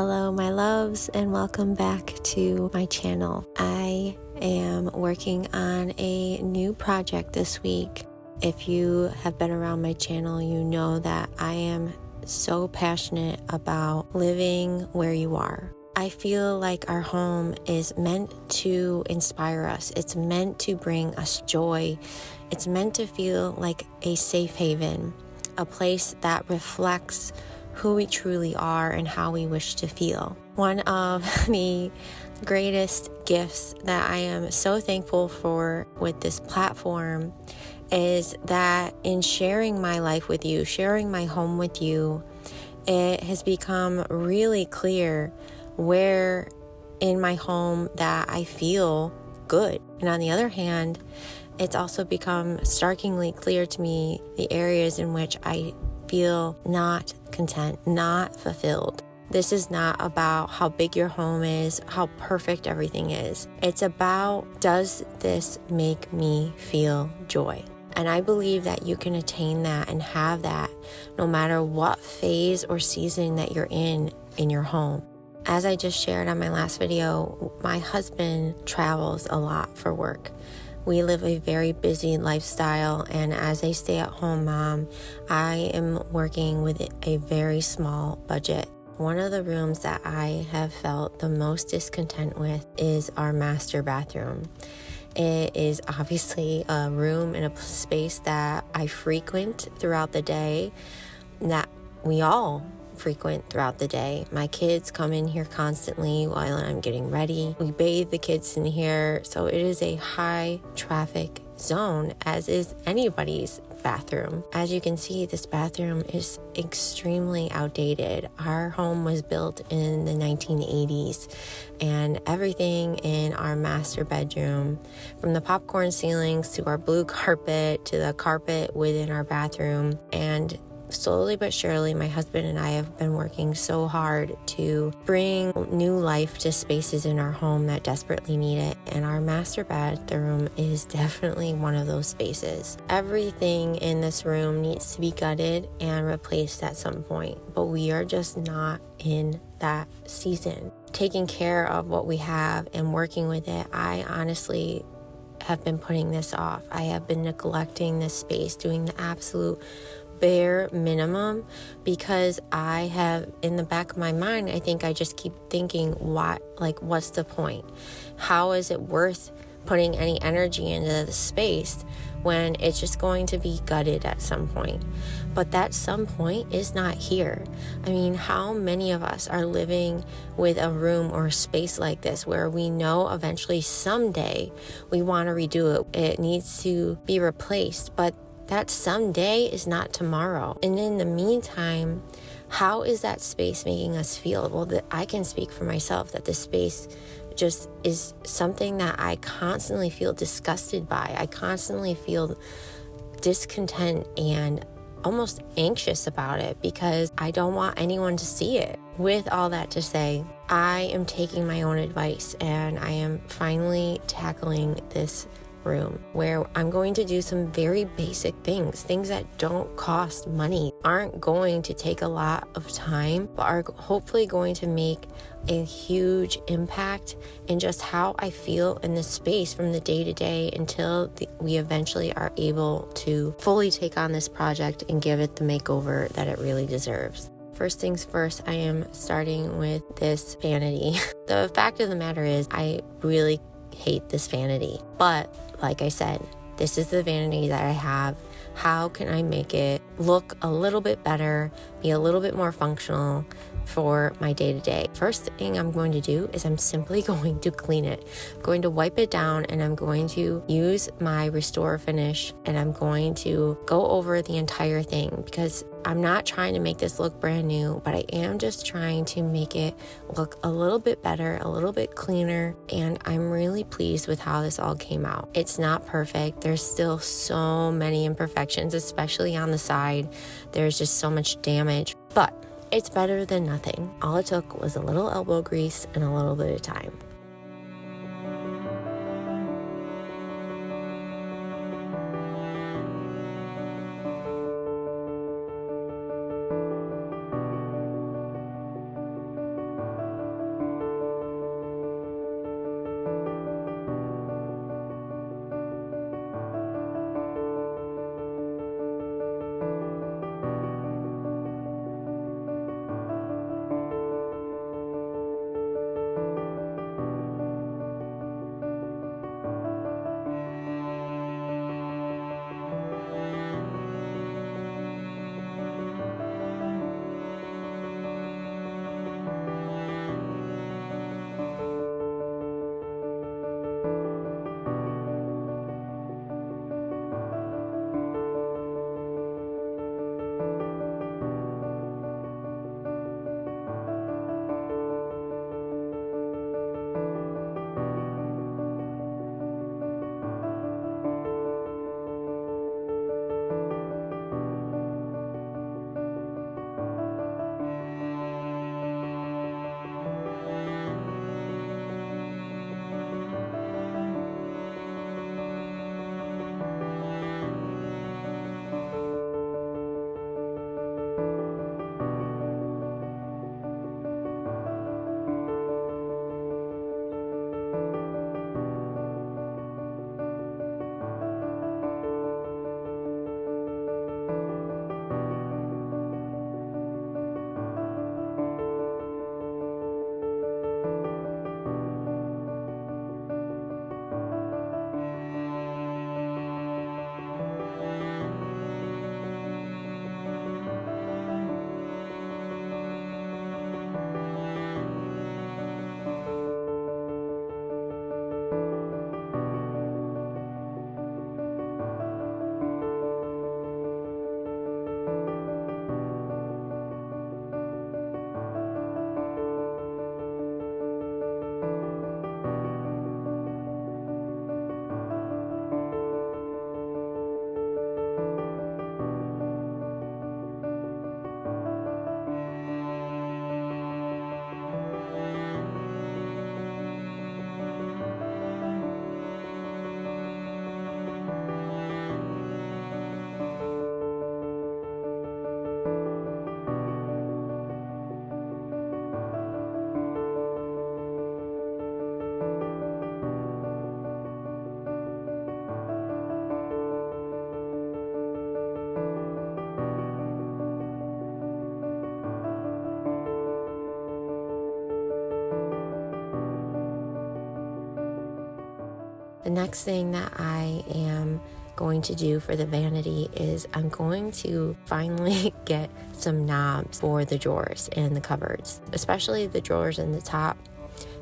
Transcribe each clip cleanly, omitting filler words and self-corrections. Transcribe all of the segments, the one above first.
Hello, my loves, and welcome back to my channel. I am working on a new project this week. If you have been around my channel, you know that I am so passionate about living where you are. I feel like our home is meant to inspire us. It's meant to bring us joy. It's meant to feel like a safe haven, a place that reflects who we truly are and how we wish to feel. One of the greatest gifts that I am so thankful for with this platform is that in sharing my life with you, sharing my home with you, it has become really clear where in my home that I feel good. And on the other hand, it's also become starkly clear to me the areas in which I feel not content, not fulfilled. This is not about how big your home is, how perfect everything is. It's about, does this make me feel joy? And I believe that you can attain that and have that no matter what phase or season that you're in your home. As I just shared on my last video, my husband travels a lot for work. We live a very busy lifestyle, and as a stay-at-home mom, I am working with a very small budget. One of the rooms that I have felt the most discontent with is our master bathroom. It is obviously a room and a space that I frequent throughout the day, that we all frequent throughout the day. My kids come in here constantly while I'm getting ready. We bathe the kids in here, so it is a high traffic zone, as is anybody's bathroom. As you can see, this bathroom is extremely outdated. Our home was built in the 1980s, and everything in our master bedroom, from the popcorn ceilings to our blue carpet to the carpet within our bathroom, and slowly but surely, my husband and I have been working so hard to bring new life to spaces in our home that desperately need it. And our master bathroom is definitely one of those spaces. Everything in this room needs to be gutted and replaced at some point, but we are just not in that season. Taking care of what we have and working with it, I honestly have been putting this off. I have been neglecting this space, doing the absolute bare minimum, because I have, in the back of my mind, I think I just keep thinking, what's the point? How is it worth putting any energy into the space when it's just going to be gutted at some point? But that some point is not here. I mean, how many of us are living with a room or a space like this where we know eventually someday we want to redo it? It needs to be replaced, but that someday is not tomorrow. And in the meantime, how is that space making us feel? Well, I can speak for myself that this space just is something that I constantly feel disgusted by. I constantly feel discontent and almost anxious about it because I don't want anyone to see it. With all that to say, I am taking my own advice and I am finally tackling this room where I'm going to do some very basic things that don't cost money, aren't going to take a lot of time, but are hopefully going to make a huge impact in just how I feel in this space from the day to day until we eventually are able to fully take on this project and give it the makeover that it really deserves. First things first, I am starting with this vanity. The fact of the matter is, I really hate this vanity, but like I said, this is the vanity that I have. How can I make it look a little bit better, be a little bit more functional for my day-to-day? First thing I'm going to do is I'm simply going to clean it. I'm going to wipe it down and I'm going to use my Restore Finish and I'm going to go over the entire thing, because I'm not trying to make this look brand new, but I am just trying to make it look a little bit better, a little bit cleaner, and I'm really pleased with how this all came out. It's not perfect. There's still so many imperfections, especially on the side. There's just so much damage, but it's better than nothing. All it took was a little elbow grease and a little bit of time. next thing that I am going to do for the vanity is I'm going to finally get some knobs for the drawers and the cupboards, especially the drawers in the top.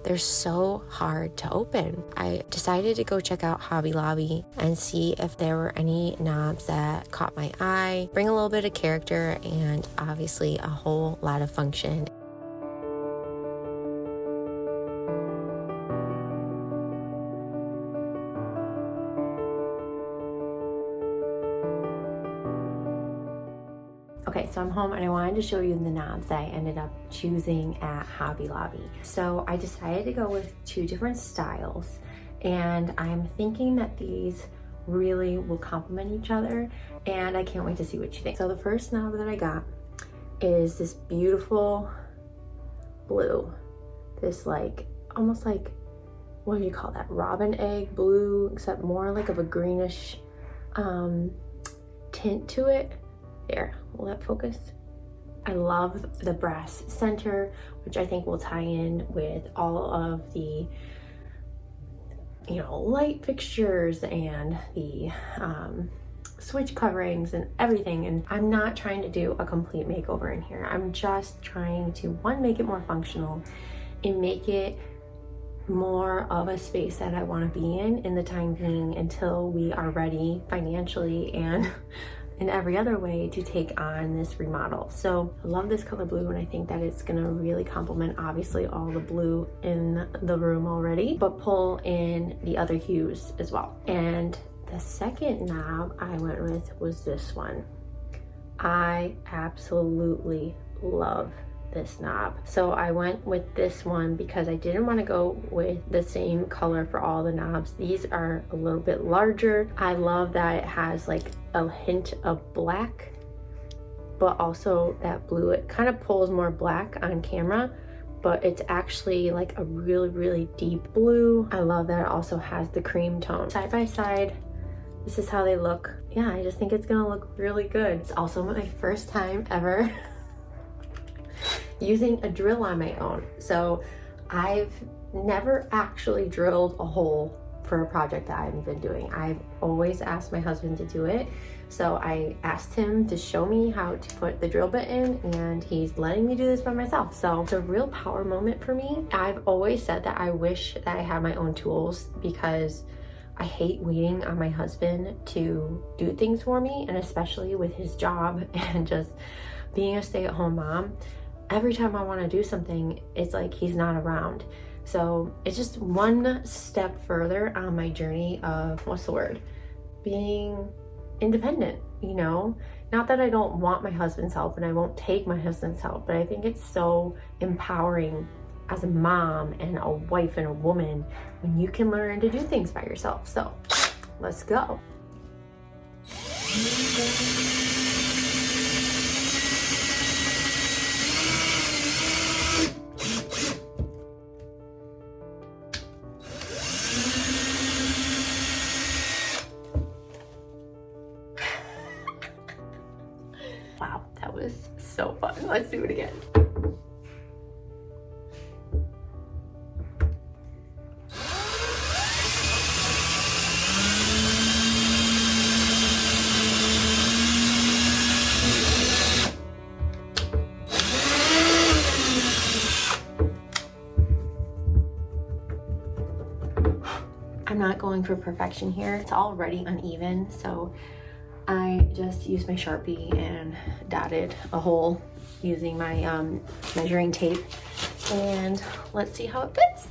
They're so hard to open. I decided to go check out Hobby Lobby and see if there were any knobs that caught my eye, bring a little bit of character, and obviously a whole lot of function. Okay, so I'm home and I wanted to show you the knobs that I ended up choosing at Hobby Lobby. So I decided to go with 2 different styles, and I'm thinking that these really will complement each other, and I can't wait to see what you think. So the first knob that I got is this beautiful blue. This like, almost like, what do you call that? Robin egg blue, except more like of a greenish tint to it. There, will that focus? I love the brass center, which I think will tie in with all of the, light fixtures and the switch coverings and everything. And I'm not trying to do a complete makeover in here. I'm just trying to, one, make it more functional and make it more of a space that I want to be in the time being until we are ready financially and in every other way to take on this remodel. So I love this color blue, and I think that it's gonna really complement obviously all the blue in the room already, but pull in the other hues as well. And the second knob I went with was this one. I absolutely love this knob. So I went with this one because I didn't want to go with the same color for all the knobs. These are a little bit larger. I love that it has like a hint of black, but also that blue. It kind of pulls more black on camera, but it's actually like a really, really deep blue. I love that it also has the cream tone. Side by side, this is how they look. Yeah, I just think it's gonna look really good. It's also my first time ever using a drill on my own. So I've never actually drilled a hole for a project that I've been doing. I've always asked my husband to do it. So I asked him to show me how to put the drill bit in, and he's letting me do this by myself. So it's a real power moment for me. I've always said that I wish that I had my own tools because I hate waiting on my husband to do things for me, and especially with his job and just being a stay-at-home mom. Every time I want to do something, it's like he's not around. So it's just one step further on my journey of, being independent, Not that I don't want my husband's help and I won't take my husband's help, but I think it's so empowering as a mom and a wife and a woman when you can learn to do things by yourself. So let's go. Wow, that was so fun. Let's do it again. I'm not going for perfection here. It's already uneven, so I just used my Sharpie and dotted a hole using my measuring tape, and let's see how it fits.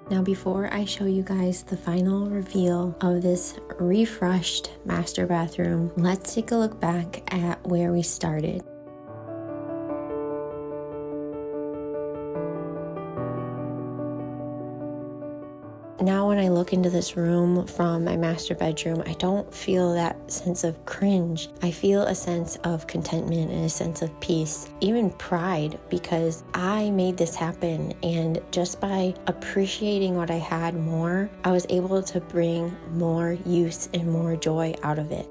Now, before I show you guys the final reveal of this refreshed master bathroom, let's take a look back at where we started. Now when I look into this room from my master bedroom, I don't feel that sense of cringe. I feel a sense of contentment and a sense of peace, even pride, because I made this happen. And just by appreciating what I had more, I was able to bring more use and more joy out of it.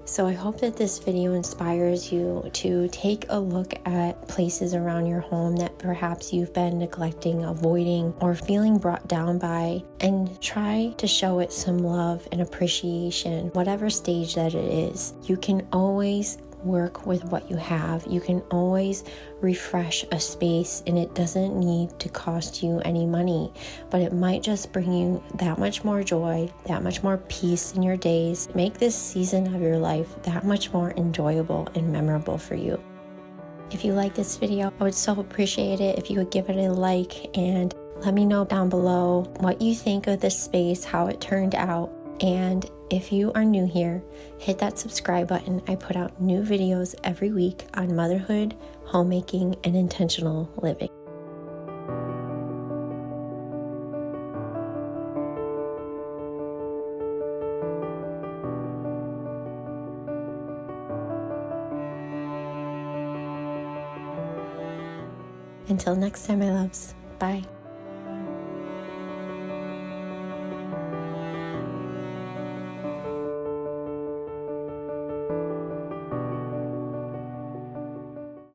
So I hope that this video inspires you to take a look at places around your home that perhaps you've been neglecting, avoiding, or feeling brought down by, and try to show it some love and appreciation, whatever stage that it is. You can always work with what you have. You can always refresh a space, and it doesn't need to cost you any money, but it might just bring you that much more joy, that much more peace in your days. Make this season of your life that much more enjoyable and memorable for you. If you like this video, I would so appreciate it if you would give it a like and let me know down below what you think of this space, how it turned out. And if you are new here, hit that subscribe button. I put out new videos every week on motherhood, homemaking, and intentional living. Until next time, my loves. Bye.